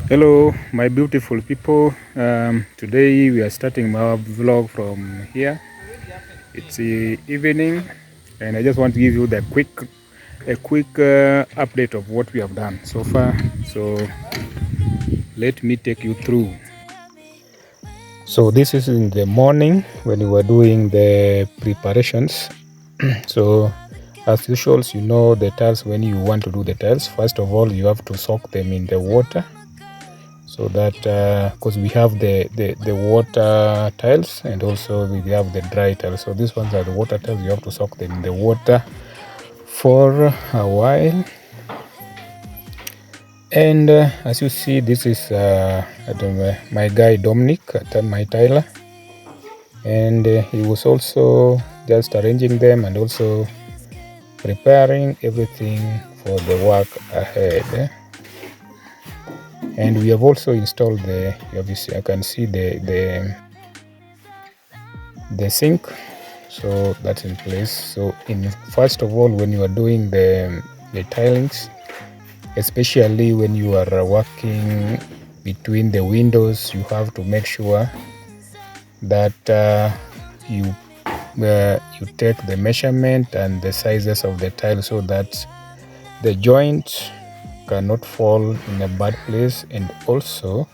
Hello my beautiful people. Today we are starting our vlog from here. It's evening and I just want to give you a quick update of what we have done so far. So let me take you through. So this is in the morning when we were doing the preparations. So as usual, you know the tiles. When you want to do the tiles, first of all you have to soak them in the water, so that because we have the water tiles and also we have the dry tiles. So these ones are the water tiles. You have to soak them in the water for a while. And as you see, this is my guy Dominic, my tiler, and he was also just arranging them and also preparing everything for the work ahead. And we have also installed obviously I can see the sink, so that's in place. So first of all, when you are doing the tilings, especially when you are working between the windows, you have to make sure that you take the measurement and the sizes of the tile so that the joint cannot fall in a bad place. And also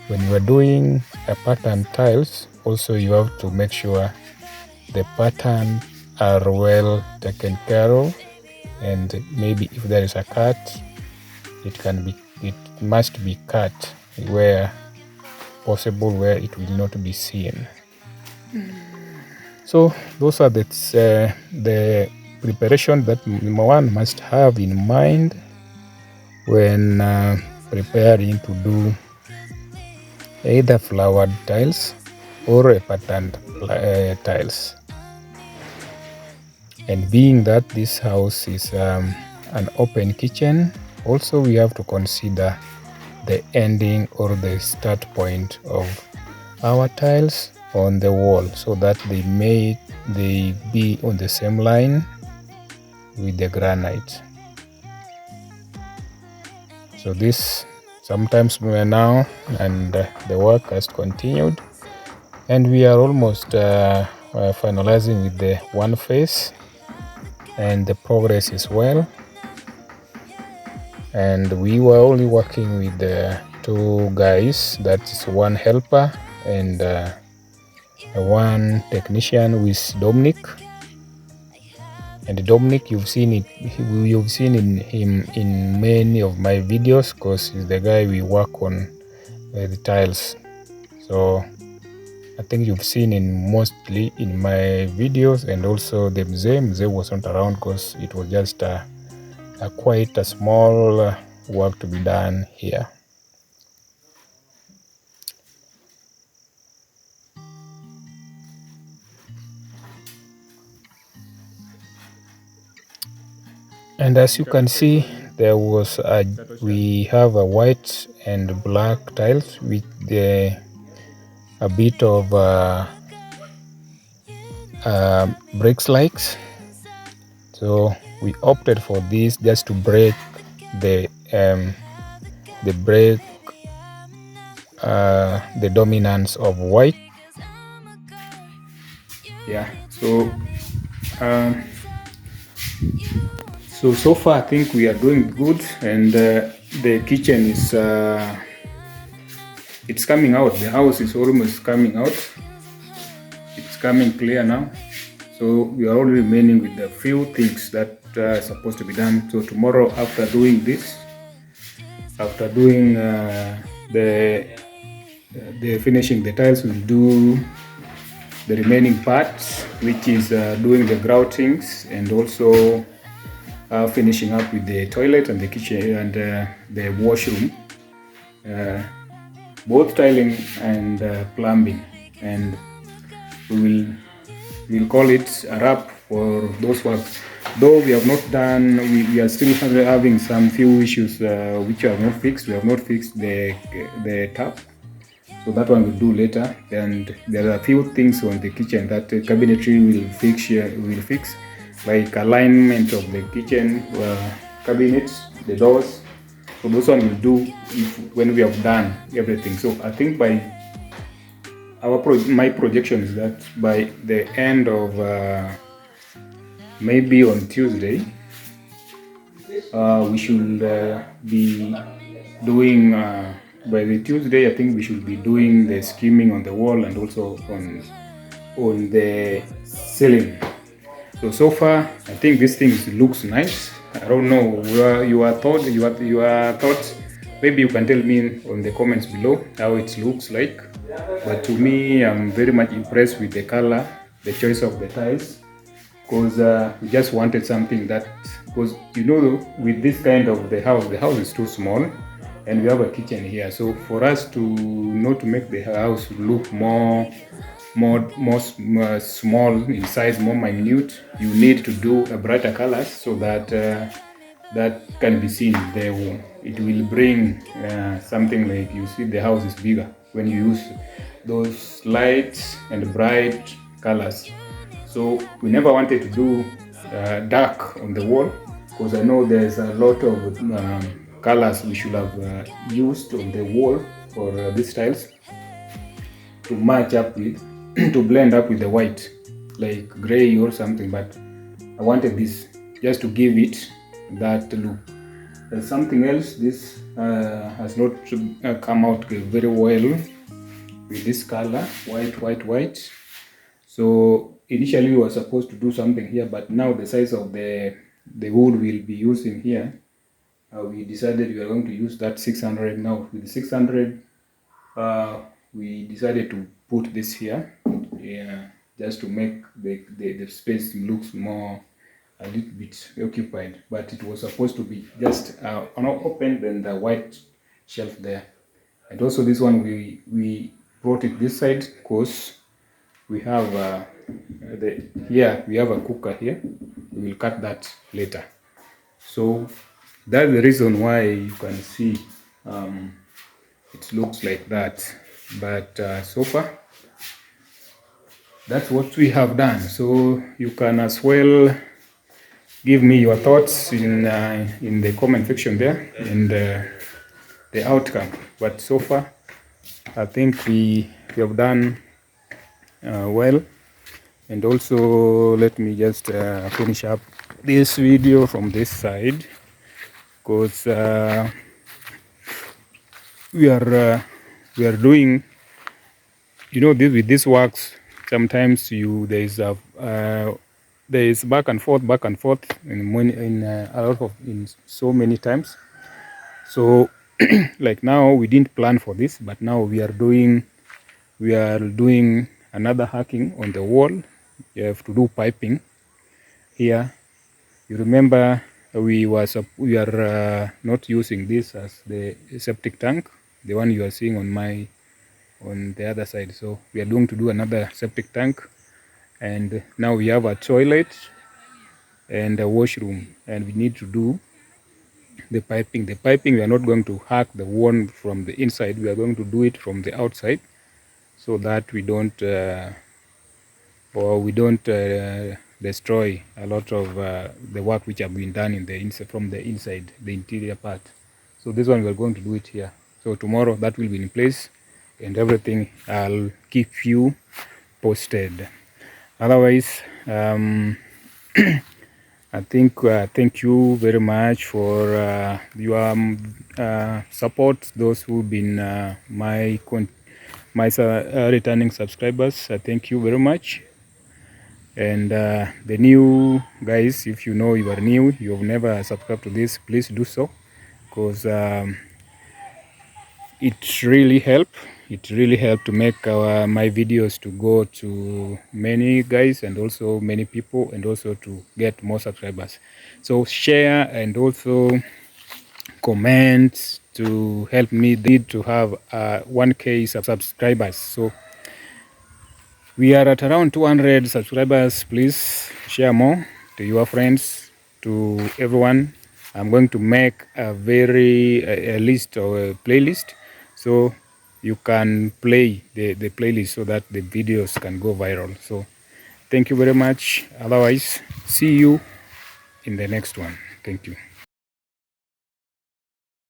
when you are doing a pattern tiles, also you have to make sure the pattern are well taken care of, and maybe if there is a cut, it must be cut where possible, where it will not be seen. So those are the preparation that one must have in mind when preparing to do either flowered tiles or a patterned tiles. And being that this house is an open kitchen, also we have to consider the ending or the start point of our tiles on the wall, so that they be on the same line with the granite. So this sometimes we are now, and the work has continued, and we are almost finalizing with the one face, and the progress is well. And we were only working with the two guys, that's one helper and one technician with Dominic. And Dominic, you've seen him in many of my videos, because he's the guy we work on the tiles. So I think you've seen him mostly in my videos. And also the Mzee wasn't around because it was just quite a small work to be done here. And as you can see, we have a white and black tiles with a bit of bricks likes. So we opted for this just to break the dominance of white. Yeah, so far I think we are doing good, and the kitchen is it's coming out. The house is almost coming out. It's coming clear now. So we are only remaining with a few things that are supposed to be done. So tomorrow, after doing this, after doing the finishing the tiles, we'll do the remaining parts, which is doing the groutings and also finishing up with the toilet and the kitchen and the washroom, both tiling and plumbing. And we'll call it a wrap for those works. Though we have not done, we are still having some few issues which are not fixed. We have not fixed the tap, so that one we'll do later. And there are a few things on the kitchen that cabinetry will fix, like alignment of the kitchen cabinets, the doors, So those one will do when we have done everything. So I think by my projection is that by the end of maybe on Tuesday, we should be doing by the Tuesday. I think we should be doing the skimming on the wall and also on the ceiling. So far, I think this thing looks nice. I don't know your thoughts. Maybe you can tell me on the comments below how it looks like. But to me, I'm very much impressed with the color, the choice of the tiles, because we just wanted something that, because with this kind of the house is too small, and we have a kitchen here. So for us to not to make the house look more small in size, more minute, you need to do a brighter colors so that that can be seen there. It will bring something like you see the house is bigger when you use those lights and bright colors. So we never wanted to do dark on the wall, because I know there's a lot of colors we should have used on the wall for these tiles to match up with to blend up with the white, like gray or something. But I wanted this just to give it that look. There's something else. This has not come out very well with this color, white. So initially we were supposed to do something here, but now the size of the wood we'll be using here, we decided we are going to use that 600. Now with the 600, we decided to put this here, just to make the space looks more a little bit occupied. But it was supposed to be just open, then the white shelf there. And also this one we brought it this side because we have here we have a cooker here. We will cut that later. So that's the reason why you can see it looks like that. But so far, that's what we have done. So you can as well give me your thoughts in the comment section there, and the outcome. But so far, I think we have done well. And also, let me just finish up this video from this side, because we are doing, this with this works. Sometimes there is back and forth in so many times. So like now we didn't plan for this, but now we are doing another hacking on the wall. You have to do piping here. You remember we are not using this as the septic tank, the one you are seeing on the other side. So we are going to do another septic tank, and now we have a toilet and a washroom, and we need to do the piping. The piping, we are not going to hack the wall from the inside. We are going to do it from the outside, so that we don't destroy a lot of the work which have been done in the inside, from the inside, the interior part. So this one we are going to do it here. So tomorrow that will be in place, and everything I'll keep you posted. Otherwise, I think thank you very much for your support. Those who've been my returning subscribers, thank you very much. And the new guys, if you are new, you have never subscribed to this, please do so, because it really helped to make my videos to go to many guys and also many people, and also to get more subscribers. So share and also comment to help me to have 1K subscribers. So we are at around 200 subscribers. Please share more to your friends, to everyone. I'm going to make a list or a playlist, so you can play the playlist so that the videos can go viral. So thank you very much. Otherwise, see you in the next one. Thank you.